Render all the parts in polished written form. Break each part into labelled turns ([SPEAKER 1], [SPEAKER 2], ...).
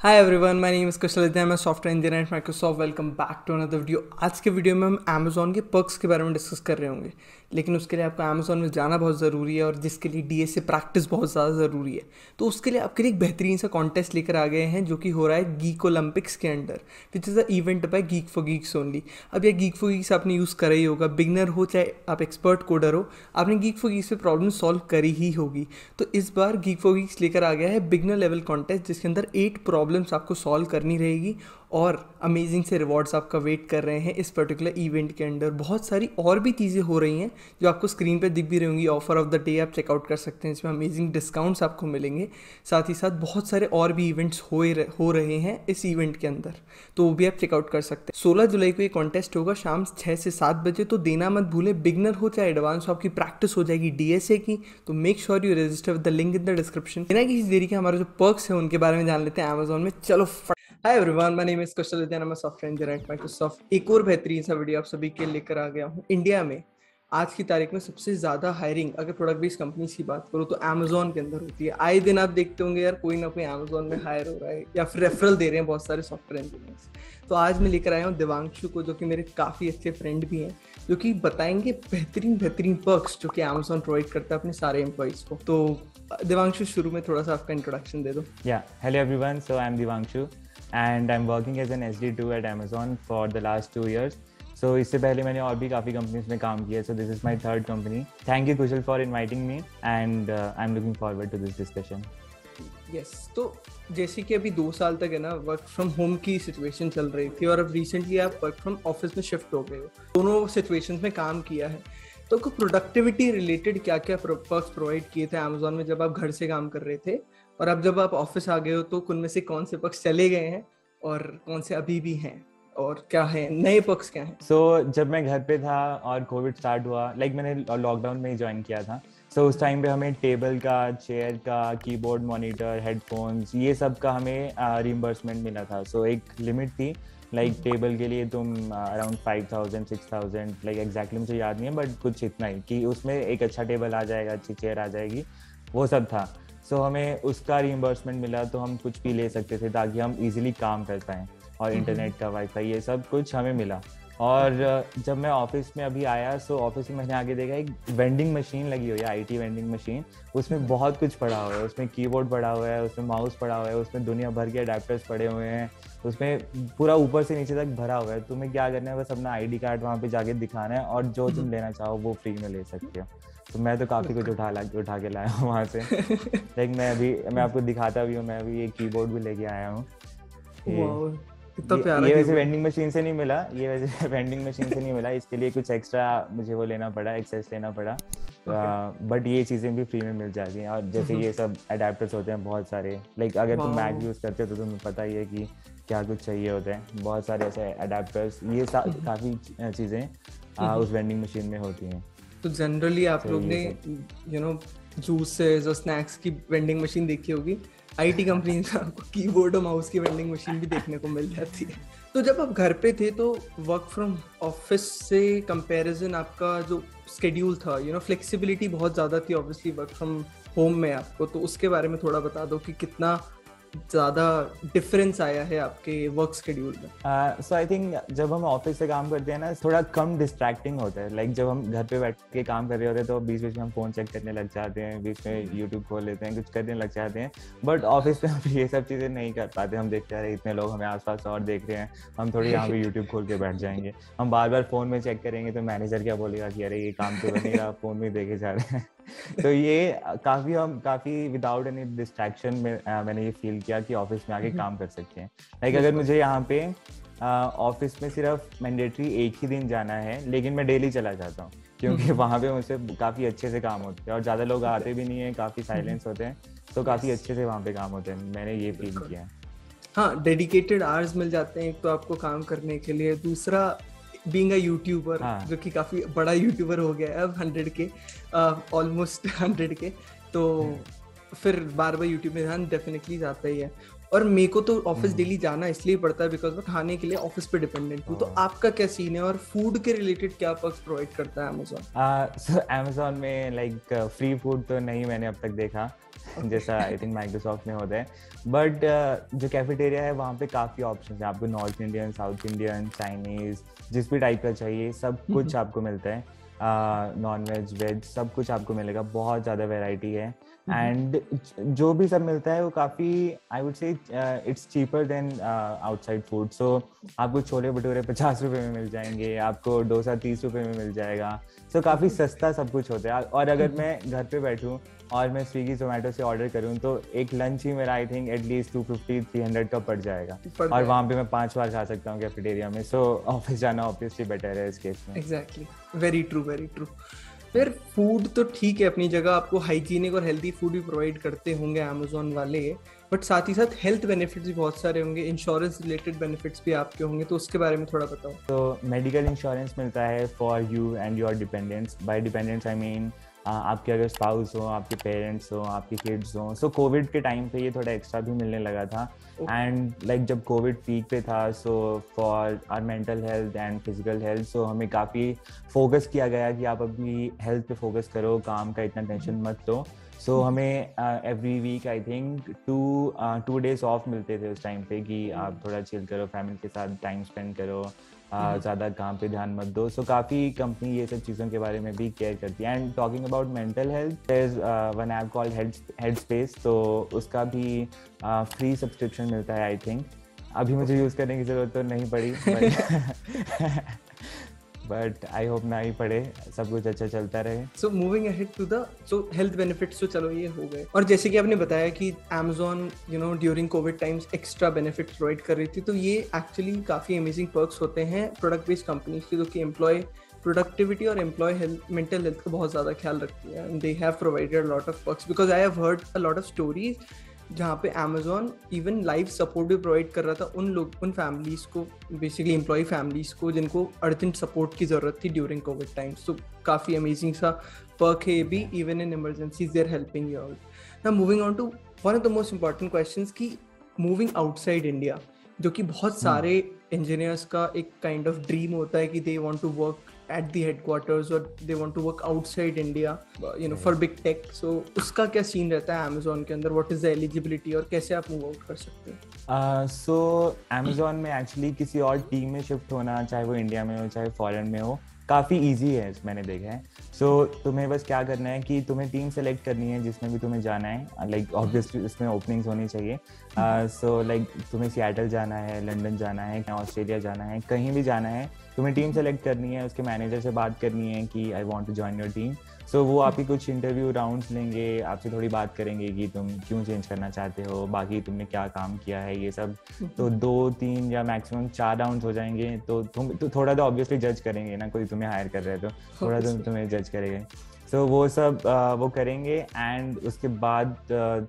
[SPEAKER 1] Hi everyone, my name is Kushal Vidya, मैं software engineer at Microsoft. Welcome back to another video. आज के video में हम अमेजोन के पर्क्स के बारे में डिस्कस कर रहे होंगे, लेकिन उसके लिए आपको अमेजोन में जाना बहुत ज़रूरी है और जिसके लिए डीएस से प्रैक्टिस बहुत ज़्यादा ज़रूरी है। तो उसके लिए आपके लिए एक बेहतरीन सा कॉन्टेस्ट लेकर आ गए हैं जो कि हो रहा है गीक ओलंपिक्स के under, which is a event bye geek for Geeks only. अब यह गीक फॉर गीक्स आपने यूज़ करा ही होगा, बिगनर हो चाहे आप एक्सपर्ट कोडर हो, आपने गीक फॉर गीक्स पे प्रॉब्लम सॉल्व करी ही होगी। तो इस बार गीक फॉर गीक्स लेकर आ गया है बिगनर लेवल कॉन्टेस्ट, जिसके अंदर 8 प्रॉब्लम्स आपको सॉल्व करनी रहेगी और अमेजिंग से रिवॉर्ड्स आपका वेट कर रहे हैं इस पर्टिकुलर इवेंट के अंडर। बहुत सारी और भी चीज़ें हो रही हैं जो आपको स्क्रीन पे दिख भी रही होंगी। ऑफर ऑफ द डे आप चेकआउट कर सकते हैं, इसमें अमेजिंग डिस्काउंट्स आपको मिलेंगे। साथ ही साथ बहुत सारे और भी इवेंट्स हो रहे हैं इस इवेंट के अंदर, तो वो भी आप चेकआउट कर सकते हैं। 16 जुलाई को ये कॉन्टेस्ट होगा शाम 6 से 7 बजे। तो देना मत भूलें, बिगनर हो चाहे एडवांस हो, आपकी प्रैक्टिस हो जाएगी डीएसए की। तो make sure you register with the link in the description. बिना किसी देरी के हमारे जो पर्क्स हैं उनके बारे में जान लेते हैं अमेजोन में। चलो hi everyone, my name is Kushal Vidya, मैं सॉफ्टवेयर इंजीनियर एट माइक्रोसॉफ्ट। एक और बेहतरीन सा वीडियो आप सभी के लेकर आ गया हूँ। इंडिया में आज की तारीख में सबसे ज़्यादा हायरिंग अगर प्रोडक्ट बेस्ड कंपनीज की बात करूँ तो अमेजोन के अंदर होती है। आए दिन आप देखते होंगे यार, कोई ना कोई अमेजोन में हायर हो रहा है या फिर रेफरल दे रहे हैं बहुत सारे सॉफ्टवेयर इंजीनियर्स। तो आज मैं लेकर आया हूँ दिवांशु को, जो कि मेरे काफ़ी अच्छे फ्रेंड भी हैं, जो कि बताएंगे बेहतरीन बेहतरीन पर्क्स जो कि अमेजोन प्रोवाइड करता है अपने सारे एम्प्लॉइज़ को। तो दिवांशु, शुरू में थोड़ा सा आपका इंट्रोडक्शन दे दो।
[SPEAKER 2] Hello everyone. So I'm Divanshu and I'm working as an SD2 at Amazon for the last 2 years. So इससे पहले मैंने और भी काफ़ी कंपनीज में काम किया. So this is my third company. Thank you Kushal for inviting me and I'm looking forward to this discussion.
[SPEAKER 1] Yes तो जैसे कि अभी 2 साल तक है ना वर्क फ्रॉम होम की सिचुएशन चल रही थी और अब रिसेंटली आप वर्क फ्रॉम ऑफिस में शिफ्ट हो गए हो, दोनों सिचुएशंस में काम किया है। तो आपको प्रोडक्टिविटी रिलेटेड क्या क्या पर्क्स प्रोवाइड किए थे अमेजोन में जब आप घर से काम कर रहे थे, और अब जब आप ऑफिस आ गए हो तो उनमें से कौन से पर्क्स चले गए हैं और कौन से अभी भी हैं, और क्या है नए पर्क्स क्या हैं?
[SPEAKER 2] So जब मैं घर पे था और कोविड स्टार्ट हुआ, मैंने लॉकडाउन में ही ज्वाइन किया था. So उस टाइम पे हमें टेबल का, चेयर का, कीबोर्ड, मॉनिटर, हेडफोन्स, ये सब का हमें रिइंबर्समेंट मिला था. So एक लिमिट थी, टेबल के लिए तुम अराउंड 5000 6000, एग्जैक्टली मुझे याद नहीं है, बट कुछ इतना ही कि उसमें एक अच्छा टेबल आ जाएगा, अच्छी चेयर आ जाएगी, वो सब था. सो हमें उसका रिइंबर्समेंट मिला तो हम कुछ भी ले सकते थे ताकि हम इजीली काम कर पाएँ, और इंटरनेट का, वाईफाई, ये सब कुछ हमें मिला. और जब मैं ऑफिस में अभी आया, सो ऑफिस में मैंने आगे देखा एक वेंडिंग मशीन लगी हुई है, आईटी वेंडिंग मशीन. उसमें बहुत कुछ पड़ा हुआ है, उसमें कीबोर्ड पड़ा हुआ है, उसमें माउस पड़ा हुआ है, उसमें दुनिया भर के अडेप्टर्स पड़े हुए हैं, उसमें पूरा ऊपर से नीचे तक भरा हुआ है. तुम्हें क्या करना है, बस अपना आईडी कार्ड वहाँ पे जाके दिखाना है और जो तुम लेना चाहो वो फ्री में ले सकते हो. तो मैं तो काफ़ी कुछ उठा के लाया हूँ वहाँ से. मैं आपको दिखाता भी हूँ, मैं अभी ये कीबोर्ड भी लेके आया हूँ. ये वैसे वेंडिंग मशीन से नहीं मिला, इसके लिए कुछ एक्स्ट्रा मुझे वो लेना पड़ा, एक्सेस लेना पड़ा. बट ये चीज़ें भी फ्री में मिल जाती हैं. और जैसे ये सब अडेप्टर्स होते हैं बहुत सारे, अगर तुम मैक यूज़ करते हो तो तुम्हें पता ही है कि क्या कुछ चाहिए होता है. बहुत सारे ऐसे अडेप्टर्स, ये काफ़ी चीज़ें उस वेंडिंग मशीन में होती हैं.
[SPEAKER 1] तो जनरली आप लोग ने जूसेस और स्नैक्स की वेंडिंग मशीन देखी होगी, आईटी कंपनी में आपको कीबोर्ड और माउस की वेंडिंग मशीन भी देखने को मिल जाती है. तो जब आप घर पे थे तो वर्क फ्रॉम ऑफिस से कंपैरिजन आपका जो स्केड्यूल था, फ्लेक्सिबिलिटी बहुत ज़्यादा थी ऑब्वियसली वर्क फ्रॉम होम में आपको, तो उसके बारे में थोड़ा बता दो कि कितना ज़्यादा डिफरेंस आया है आपके वर्क शेड्यूल में.
[SPEAKER 2] सो आई थिंक जब हम ऑफिस से काम करते हैं ना, थोड़ा कम डिस्ट्रैक्टिंग होता है. जब हम घर पे बैठ के काम कर रहे होते हैं तो बीच बीच में हम फ़ोन चेक करने लग जाते हैं, बीच में यूट्यूब खोल लेते हैं, कुछ करने लग जाते हैं. बट ऑफिस पे हम ये सब चीज़ें नहीं कर पाते. हम देखते रहे इतने लोग हमें आसपास और देख रहे हैं, हम थोड़ी यहाँ पे यूट्यूब खोल के बैठ जाएंगे. हम बार बार फ़ोन में चेक करेंगे तो मैनेजर क्या बोलेगा कि अरे ये काम तो नहीं रहा, फ़ोन में देखे जा रहे हैं. तो ये काफ़ी विदाउट एनी डिस्ट्रैक्शन में मैंने ये फील किया कि ऑफिस में आके काम कर सकते हैं. अगर मुझे यहाँ पे ऑफिस में सिर्फ मैंडेटरी एक ही दिन जाना है, लेकिन मैं डेली चला जाता हूँ क्योंकि वहाँ पे मुझसे काफ़ी अच्छे से काम होते हैं और ज़्यादा लोग आते भी नहीं हैं, काफ़ी साइलेंस होते हैं, तो काफ़ी अच्छे से वहाँ पे काम होते हैं. मैंने ये फील किया है.
[SPEAKER 1] हाँ, डेडिकेटेड आवर्स मिल जाते हैं एक तो आपको काम करने के लिए, दूसरा बीइंग अ यूट्यूबर, जो कि काफ़ी बड़ा यूट्यूबर हो गया है अब 100 के, ऑलमोस्ट 100 के, तो फिर बार बार यूट्यूब में ध्यान डेफिनेटली जाता ही है. और मेरे को तो ऑफिस डेली जाना इसलिए पड़ता है बिकॉज मैं खाने के लिए ऑफिस पे डिपेंडेंट हूँ. तो आपका क्या सीन है और फूड के रिलेटेड क्या पर्क्स प्रोवाइड करता है अमेजोन?
[SPEAKER 2] सो अमेजोन में फ्री फूड तो नहीं मैंने अब तक देखा. जैसा आई थिंक माइक्रोसॉफ्ट में होता है, बट जो कैफेटेरिया है वहाँ पे काफ़ी ऑप्शन है आपको, north Indian, south Indian, Chinese, जिस भी टाइप का चाहिए सब कुछ आपको मिलता है, नॉन वेज वेज सब कुछ आपको मिलेगा, बहुत ज़्यादा वैरायटी है। एंड जो भी सब मिलता है वो काफ़ी, I would say it's cheaper than outside food. So आपको छोले भटूरे 50 रुपये में मिल जाएंगे, आपको डोसा 30 रुपये में मिल जाएगा। सो काफ़ी सस्ता सब कुछ होता है। और अगर मैं घर पे बैठूँ और मैं स्विगी जोमेटो से ऑर्डर करूँ तो एक लंच ही मेरा आई थिंक एटलीस्ट 250-300 का पड़ जाएगा, और वहाँ पे मैं 5 बार खा सकता हूँ कैफेटेरिया में। सो ऑफिस जाना ऑब्वियसली बेटर है इस केस में।
[SPEAKER 1] Exactly, very true very true. फिर फूड तो ठीक है अपनी जगह, आपको हाइजीनिक और हेल्दी फूड भी प्रोवाइड करते होंगे अमेजोन वाले, बट साथ ही साथ हेल्थ बेनिफिट्स भी बहुत सारे होंगे, इंश्योरेंस रिलेटेड बेनिफिट्स भी आपके होंगे, तो उसके बारे में थोड़ा बताओ।
[SPEAKER 2] तो मेडिकल इंश्योरेंस मिलता है for you and your dependents. By dependents I mean आपके अगर स्पाउस हो, आपके पेरेंट्स हो, आपके किड्स हो। सो कोविड के टाइम पे ये थोड़ा एक्स्ट्रा भी मिलने लगा था। एंड लाइक जब कोविड पीक पे था, so for our mental health and physical health, so हमें काफ़ी फोकस किया गया कि आप अपनी हेल्थ पे फोकस करो, काम का इतना टेंशन मत लो। सो हमें every week I think 2 days off मिलते थे उस टाइम पे कि आप थोड़ा चिल करो, फैमिली के साथ टाइम स्पेंड करो, ज़्यादा काम पे ध्यान मत दो। सो काफ़ी कंपनी ये सब चीज़ों के बारे में भी केयर करती है। And talking about mental health, there is one app called Headspace, तो उसका भी फ्री सब्सक्रिप्शन मिलता है आई थिंक। अभी मुझे यूज़ करने की ज़रूरत तो नहीं पड़ी, बट आई होप ना ही पड़े, सब कुछ अच्छा चलता रहे।
[SPEAKER 1] So moving ahead to the health benefits, तो चलो ये हो गए। और जैसे कि आपने बताया कि Amazon during Covid times extra benefits provide कर रही थी, तो ये एक्चुअली काफ़ी अमेजिंग पर्क्स होते हैं प्रोडक्ट बेस्ड कंपनीज के, जो कि एम्प्लॉय प्रोडक्टिविटी और एम्प्लॉय हेल्थ, मेंटल हेल्थ का बहुत ज़्यादा ख्याल रखती है। They have provided lot of perks, because I have heard a lot of stories जहाँ पे अमेजोन इवन लाइव सपोर्ट भी प्रोवाइड कर रहा था उन फैमिलीज़ को, बेसिकली एम्प्लॉय फैमिलीज़ को, जिनको अर्जेंट सपोर्ट की ज़रूरत थी ड्यूरिंग कोविड टाइम्स। तो काफ़ी अमेजिंग सा पर्क है ये भी, even in emergencies they are helping you out. Now moving on to one of the most important questions की मूविंग आउटसाइड इंडिया, जो कि बहुत सारे इंजीनियर्स का एक काइंड ऑफ ड्रीम होता है कि they want to work at the headquarters or they want to work outside India, for big tech. So उसका क्या सीन रहता है Amazon के अंदर? What is the eligibility और कैसे आप मूव आउट कर सकते हैं?
[SPEAKER 2] So Amazon में एक्चुअली किसी और टीम में शिफ्ट होना, चाहे वो इंडिया में हो चाहे फॉरेन में हो, काफ़ी इजी है, मैंने देखा है। सो तुम्हें बस क्या करना है कि तुम्हें टीम सेलेक्ट करनी है जिसमें भी तुम्हें जाना है। लाइक ऑब्वियसली इसमें ओपनिंग्स होनी चाहिए। सो लाइक तुम्हें सिएटल जाना है, लंदन जाना है, ऑस्ट्रेलिया जाना है, कहीं भी जाना है, तुम्हें टीम सेलेक्ट करनी है, उसके मैनेजर से बात करनी है कि I want to join your team. So वो आपकी कुछ इंटरव्यू राउंड्स लेंगे, आपसे थोड़ी बात करेंगे कि तुम क्यों चेंज करना चाहते हो, बाकी तुमने क्या काम किया है, ये सब। तो 2-3 या मैक्सिमम 4 राउंड्स हो जाएंगे। तो तुम तो थोड़ा तो ऑब्वियसली जज करेंगे ना, कोई तुम्हें हायर कर रहे है तो थोड़ा तो तुम्हें जज करेंगे। सो वो सब वो करेंगे एंड उसके बाद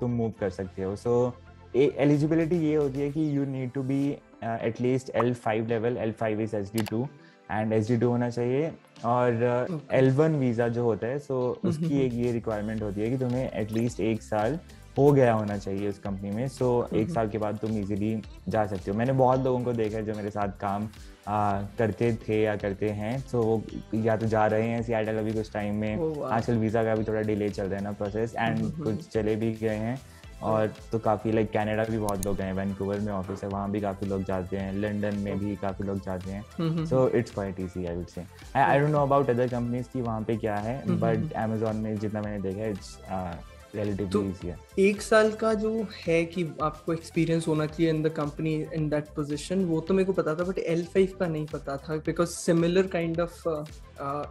[SPEAKER 2] तुम मूव कर सकते हो। सो एलिजिबिलिटी ये होती है कि you need to be at least L5 level, L5 is SD2 and SD2 होना चाहिए। और L1 वीज़ा जो होता है, सो उसकी एक ये रिक्वायरमेंट होती है कि तुम्हें एटलीस्ट 1 साल हो गया होना चाहिए उस कंपनी में। सो 1 साल के बाद तुम इजीली जा सकते हो। मैंने बहुत लोगों को देखा है जो मेरे साथ काम करते थे या करते हैं, सो वो या तो जा रहे हैं सिएटल अभी कुछ टाइम में। आजकल वीज़ा का भी थोड़ा डिले चल रहा है ना प्रोसेस, एंड कुछ चले भी गए हैं। और तो काफ़ी लाइक कनाडा भी बहुत लोग हैं, वैंकूवर में ऑफिस है, वहाँ भी काफ़ी लोग जाते हैं, लंदन में भी काफ़ी लोग जाते हैं। So it's quite easy I would से। I don't know about other companies की वहाँ पे क्या है, बट अमेजोन में जितना मैंने देखा है इट्स रिलेटिवली इजी है।
[SPEAKER 1] 1 साल का जो है कि आपको एक्सपीरियंस होना चाहिए in the company in that position, वो तो मेरे को पता था, बट L5 का नहीं पता था, because similar kind of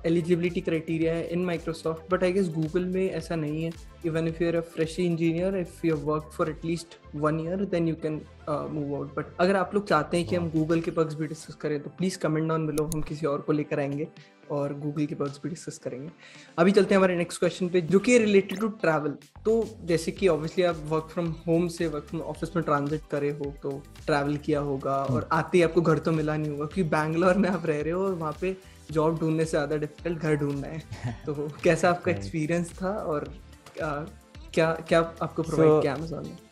[SPEAKER 1] eligibility criteria है in Microsoft, but I guess Google में ऐसा नहीं है। Even if you are a fresh engineer, if you work for at least 1 year, then you can move out. But अगर आप लोग चाहते हैं कि हम गूगल के पर्क्स भी डिस्कस करें, तो प्लीज़ कमेंट डाउन बिलो, हम किसी और को लेकर आएंगे और गूगल के पर्क्स भी डिस्कस करेंगे। अभी चलते हैं हमारे नेक्स्ट क्वेश्चन पे, जो कि रिलेटेड टू ट्रैवल। तो जैसे कि ऑब्वियसली आप वर्क फ्रॉम होम से वर्क फ्रॉम ऑफिस में ट्रांजिट करे हो, तो ट्रैवल किया होगा और आते ही आपको घर तो मिला नहीं होगा, क्योंकि बैंगलोर में आप रह रहे हो और वहाँ पे जॉब ढूंढने से ज़्यादा डिफिकल्ट घर ढूंढना है। तो कैसा आपका एक्सपीरियंस था और क्या क्या आपको प्रोवाइड किया अमेज़न ने?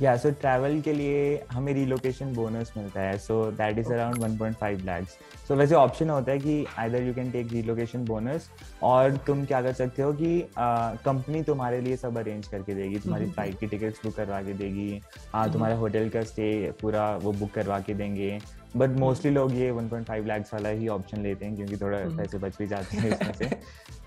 [SPEAKER 2] या सो ट्रैवल के लिए हमें रिलोकेशन बोनस मिलता है, so that is around 1.5 lakhs। So वैसे ऑप्शन होता है कि either you can take relocation bonus, और तुम क्या कर सकते हो कि कंपनी तुम्हारे लिए सब अरेंज करके देगी, तुम्हारी फ्लाइट की टिकट्स बुक करवा के देगी, तुम्हारा होटल का स्टे पूरा वो बुक करवा के देंगे। बट मोस्टली लोग ये 1.5 lakhs वाला ही ऑप्शन लेते हैं क्योंकि थोड़ा पैसे बच भी जाते हैं इसमें से।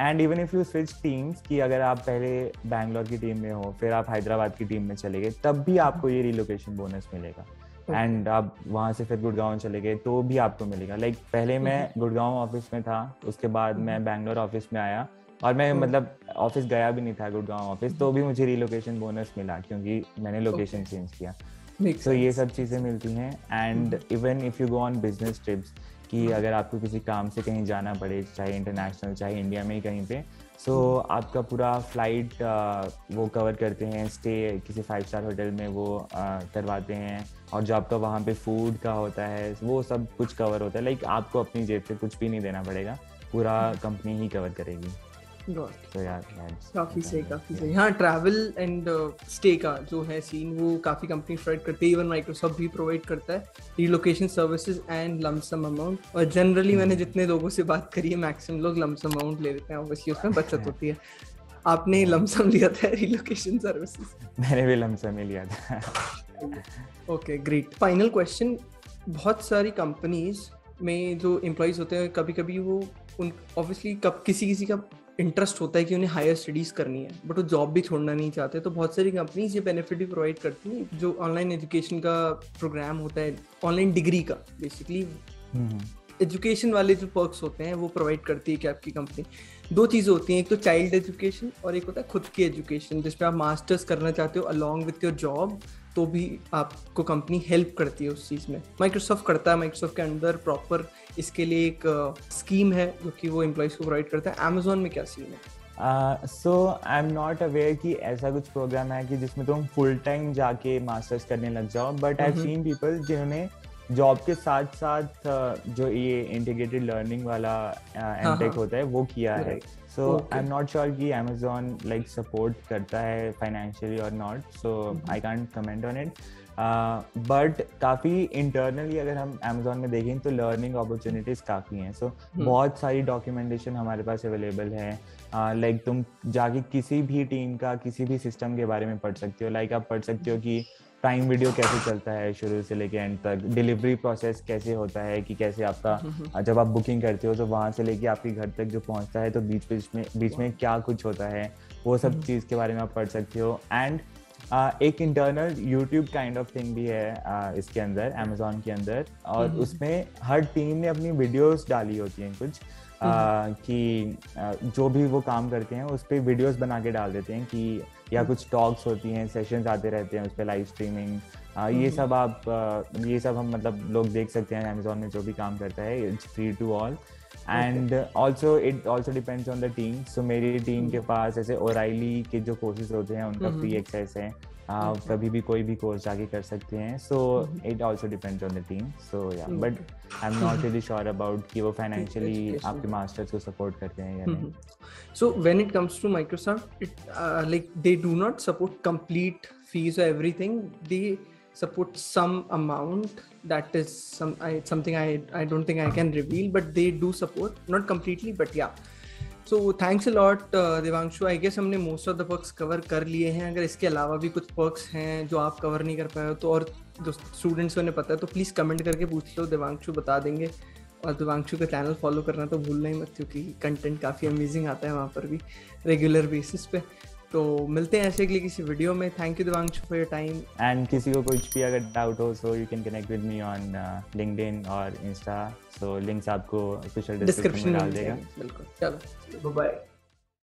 [SPEAKER 2] And even if you switch teams, कि अगर आप पहले बैंगलोर की टीम में हो फिर आप हैदराबाद की टीम में चले गए, तब भी आपको ये रिलोकेशन बोनस मिलेगा। एंड आप वहाँ से फिर गुड़गांव चले गए तो भी आपको मिलेगा। लाइक पहले मैं गुड़गांव ऑफिस में था, उसके बाद मैं बैंगलोर ऑफिस में आया, और मैं मतलब ऑफिस गया भी नहीं था गुड़गांव ऑफिस, तो भी मुझे रिलोकेशन बोनस मिला क्योंकि मैंने लोकेशन चेंज किया। तो ये सब चीज़ें मिलती हैं। And even if you go on business trips, कि अगर आपको किसी काम से कहीं जाना पड़े, चाहे इंटरनेशनल चाहे इंडिया में ही कहीं पे, सो आपका पूरा फ्लाइट वो कवर करते हैं, स्टे किसी 5 स्टार होटल में वो करवाते हैं, और जो आपका वहाँ पे फूड का होता है वो सब कुछ कवर होता है। लाइक आपको अपनी जेब से कुछ भी नहीं देना पड़ेगा, पूरा कंपनी ही कवर करेगी।
[SPEAKER 1] तो यार काफ़ी सही। हाँ, ट्रैवल एंड स्टे का जो है सीन वो काफ़ी कंपनी प्रोवाइड करती है, इवन माइक्रोसॉफ्ट भी प्रोवाइड करता है relocation services and lump sum amount. और जनरली मैंने जितने लोगों से बात करी है मैक्सिमम लोग लमसम अमाउंट ले लेते हैं, ऑब्वियसली उसमें बचत होती है। आपने लमसम लिया था रिलोकेशन सर्विसेज?
[SPEAKER 2] मैंने भी लमसम ही लिया था।
[SPEAKER 1] Okay great. फाइनल क्वेश्चन, बहुत सारी कंपनीज में जो एम्प्लॉइज होते हैं कभी कभी वो उन ऑब्वियसली किसी का इंटरेस्ट होता है कि उन्हें हायर स्टडीज़ करनी है, बट वो जॉब भी छोड़ना नहीं चाहते, तो बहुत सारी कंपनीज ये बेनिफिट भी प्रोवाइड करती हैं। जो ऑनलाइन एजुकेशन का प्रोग्राम होता है, ऑनलाइन डिग्री का बेसिकली एजुकेशन वाले जो पर्क्स होते हैं वो प्रोवाइड करती है कि आपकी कंपनी। दो चीज़ें होती हैं, एक तो चाइल्ड एजुकेशन और एक होता है खुद की एजुकेशन, जिसमें आप मास्टर्स करना चाहते हो अलॉन्ग विथ योर जॉब, तो भी आपको कंपनी हेल्प करती है उस चीज़ में। माइक्रोसॉफ्ट करता है, माइक्रोसॉफ्ट के अंदर प्रॉपर इसके लिए एक स्कीम है जो कि वो एम्प्लॉइज़ को प्रोवाइड करता है। अमेजोन में क्या सीन है?
[SPEAKER 2] सो आई एम नॉट अवेयर कि ऐसा कुछ प्रोग्राम है कि जिसमें तुम फुल टाइम जाके मास्टर्स करने लग जाओ, but I have seen people जिन्होंने जॉब के साथ साथ जो ये इंटीग्रेटेड लर्निंग वाला एमटेक होता है वो किया है। सो आई एम नॉट श्योर कि अमेजोन लाइक सपोर्ट करता है फाइनेंशियली और not, so I can't comment on it. But काफ़ी इंटरनली अगर हम अमेजोन में देखें तो लर्निंग अपॉर्चुनिटीज़ काफ़ी हैं। सो बहुत सारी डॉक्यूमेंटेशन हमारे पास अवेलेबल है। लाइक तुम जाके किसी भी टीम का किसी भी सिस्टम के बारे में पढ़ सकते हो। लाइक आप पढ़ सकते हो कि प्राइम वीडियो कैसे चलता है शुरू से लेके एंड तक, डिलीवरी प्रोसेस कैसे होता है, कि कैसे आपका जब आप बुकिंग करते हो तो वहाँ से लेके आपके घर तक जो पहुँचता है तो बीच में क्या कुछ होता है, वो सब चीज़ के बारे में आप पढ़ सकते हो। एंड एक internal YouTube kind of thing भी है इसके अंदर, अमेजोन के अंदर, और उसमें हर टीम ने अपनी वीडियोस डाली होती हैं कुछ कि जो भी वो काम करते हैं उस पर वीडियोस बना के डाल देते हैं, कि या कुछ टॉक्स होती हैं, सेशंस आते रहते हैं उस पर, लाइव स्ट्रीमिंग, ये सब हम मतलब लोग देख सकते हैं। अमेजोन में जो भी काम करता है it's free to all, and also it also depends on the team. So मेरी टीम के पास ऐसे ओराइली के जो कोर्सेज होते हैं उनका फ्री एक्सेस है, कभी भी कोई भी कोर्स जाके कर सकते हैं। So it also depends on the team. So या but I am not really sure about कि वो फाइनेंशियली आपके मास्टर्स को सपोर्ट करते हैं या नहीं।
[SPEAKER 1] So when it comes to Microsoft, like they do not support complete fees or everything. They support some amount that is something I don't think I can reveal, but they do support, not completely, but yeah. So thanks a lot Devanshu. I guess हमने most of the perks cover कर लिए हैं। अगर इसके अलावा भी कुछ perks हैं जो आप कवर नहीं कर पाए हो तो, और जो स्टूडेंट्स को उन्हें पता है तो प्लीज़ कमेंट करके पूछ लो, देवांशु बता देंगे। और देवांशु का चैनल फॉलो करना तो भूलना ही मत, क्योंकि कंटेंट काफ़ी अमेजिंग आता है वहाँ पर भी रेगुलर बेसिस पे। तो मिलते हैं ऐसे अगले किसी वीडियो में। Thank you Devanshu for your time.
[SPEAKER 2] And किसी को कुछ भी अगर डाउट हो so you can connect with me on LinkedIn और इंस्टा। सो लिंक्स आपको ऑफिशियल डिस्क्रिप्शन में डाल देगा।
[SPEAKER 1] बिल्कुल, चलो बाय।